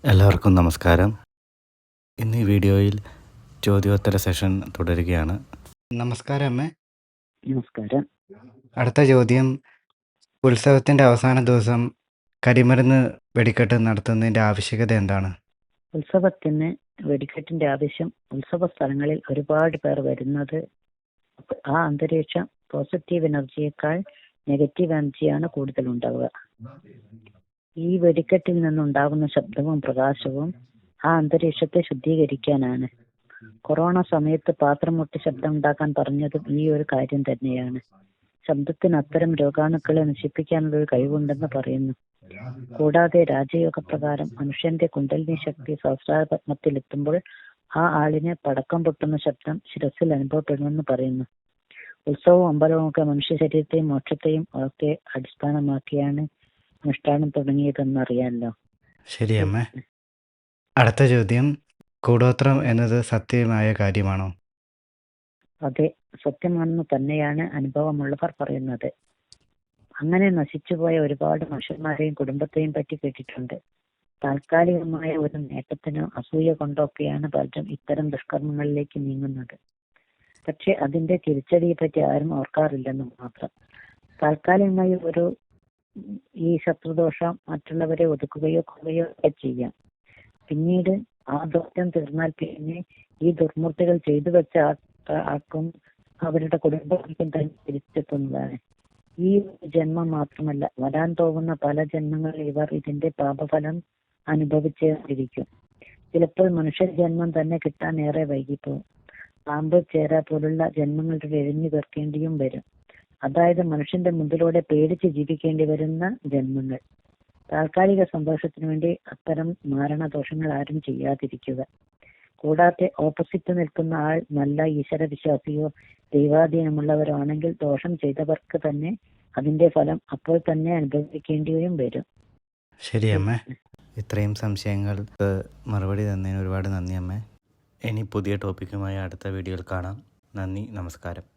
എല്ലാവർക്കും നമസ്കാരം. ഇന്ന് ഈ വീഡിയോയിൽ ചോദ്യോത്തര സെഷൻ തുടരുകയാണ്. നമസ്കാരം അമ്മേ. നമസ്കാരം. അടുത്ത ചോദ്യം, ഉത്സവത്തിൻ്റെ അവസാന ദിവസം കരിമരുന്ന് വെടിക്കെട്ട് നടത്തുന്നതിൻ്റെ ആവശ്യകത എന്താണ്? ഉത്സവത്തിന് വെടിക്കെട്ടിന്റെ ആവശ്യം ഉത്സവ സ്ഥലങ്ങളിൽ ഒരുപാട് പേർ വരുന്നത് ആ അന്തരീക്ഷം പോസിറ്റീവ് എനർജിയേക്കാൾ നെഗറ്റീവ് എനർജിയാണ് കൂടുതൽ ഉണ്ടാവുക. ഈ വെടിക്കെട്ടിൽ നിന്നുണ്ടാകുന്ന ശബ്ദവും പ്രകാശവും ആ അന്തരീക്ഷത്തെ ശുദ്ധീകരിക്കാനാണ്. കൊറോണ സമയത്ത് പാത്രം മുട്ടി ശബ്ദം ഉണ്ടാക്കാൻ പറഞ്ഞതും ഈ ഒരു കാര്യം തന്നെയാണ്. ശബ്ദത്തിന് അത്തരം രോഗാണുക്കളെ നശിപ്പിക്കാനുള്ള ഒരു കഴിവുണ്ടെന്ന് പറയുന്നു. കൂടാതെ രാജയോഗ പ്രകാരം മനുഷ്യന്റെ കുണ്ടലിനി ശക്തി സഹസ്രാരപത്മത്തിലെത്തുമ്പോൾ ആ ആളിന് പടക്കം പൊട്ടുന്ന ശബ്ദം ശിരസിൽ അനുഭവപ്പെടുമെന്ന് പറയുന്നു. ഉത്സവവും അമ്പലവും ഒക്കെ മനുഷ്യ ശരീരത്തെയും മോക്ഷത്തെയും ഒക്കെ അടിസ്ഥാനമാക്കിയാണ് അനുഷ്ഠാനം തുടങ്ങിയതെന്നറിയാമല്ലോ. ശരിയമ്മേ. അടുത്ത ചോദ്യം, കൂടോത്രം എന്നത് സത്യമായ കാര്യമാണോ? അതെ, സത്യമാണെന്ന് തന്നെയാണ് അനുഭവമുള്ളവർ പറയുന്നത്. അങ്ങനെ നശിച്ചുപോയ ഒരുപാട് മനുഷ്യന്മാരെയും കുടുംബത്തെയും പറ്റി കേട്ടിട്ടുണ്ട്. താൽക്കാലികമായ ഒരു നേട്ടത്തിനോ അസൂയ കൊണ്ടൊക്കെയാണ് പലരും ഇത്തരം ദുഷ്കർമ്മങ്ങളിലേക്ക് നീങ്ങുന്നത്. പക്ഷെ അതിന്റെ തിരിച്ചടിയെ പറ്റി ആരും ഓർക്കാറില്ലെന്ന് മാത്രം. താൽക്കാലികമായി ഈ ശത്രുദോഷം മറ്റുള്ളവരെ ഒതുക്കുകയോ കൊള്ളുകയോ ഒക്കെ ചെയ്യാം. പിന്നീട് ആ ദോഷം തീർന്നാൽ പിന്നെ ഈ ദുർമൂർത്തികൾ ചെയ്തു വെച്ച ആർക്കും അവരുടെ കുടുംബങ്ങൾക്കും തന്നെ തിരിച്ചെത്തുന്നതാണ്. ഈ ജന്മം മാത്രമല്ല, വരാൻ പോകുന്ന പല ജന്മങ്ങളിൽ ഇവർ ഇതിന്റെ പാപഫലം അനുഭവിച്ചിരിക്കും. ചിലപ്പോൾ മനുഷ്യ ജന്മം തന്നെ കിട്ടാൻ ഏറെ വൈകിപ്പോവും. പാമ്പ്, ചേര പോലുള്ള ജന്മങ്ങളുടെ എഴിഞ്ഞു തീർക്കേണ്ടിയും വരും. അതായത് മനുഷ്യന്റെ മുമ്പിലൂടെ പേടിച്ച് ജീവിക്കേണ്ടി വരുന്ന ജന്മങ്ങൾ. താൽക്കാലിക സന്തോഷത്തിനു വേണ്ടി അത്തരം മാരണദോഷങ്ങൾ ആരും ചെയ്യാതിരിക്കുക. കൂടാതെ ഓപ്പോസിറ്റ് നിൽക്കുന്ന ആൾ നല്ല ഈശ്വരവിശ്വാസിയോ ദൈവാധീനമുള്ളവരോ ആണെങ്കിൽ ദോഷം ചെയ്തവർക്ക് തന്നെ അതിന്റെ ഫലം അപ്പോൾ തന്നെ അനുഭവിക്കേണ്ടിയും വരും. ശരിയമ്മേ. ഇത്രയും സംശയങ്ങൾക്ക് മറുപടി തന്നതിന് ഒരുപാട് നന്ദി അമ്മേ. ഇനി പുതിയ ടോപ്പിക്കുമായി അടുത്ത വീഡിയോയിൽ കാണാം. നന്ദി, നമസ്കാരം.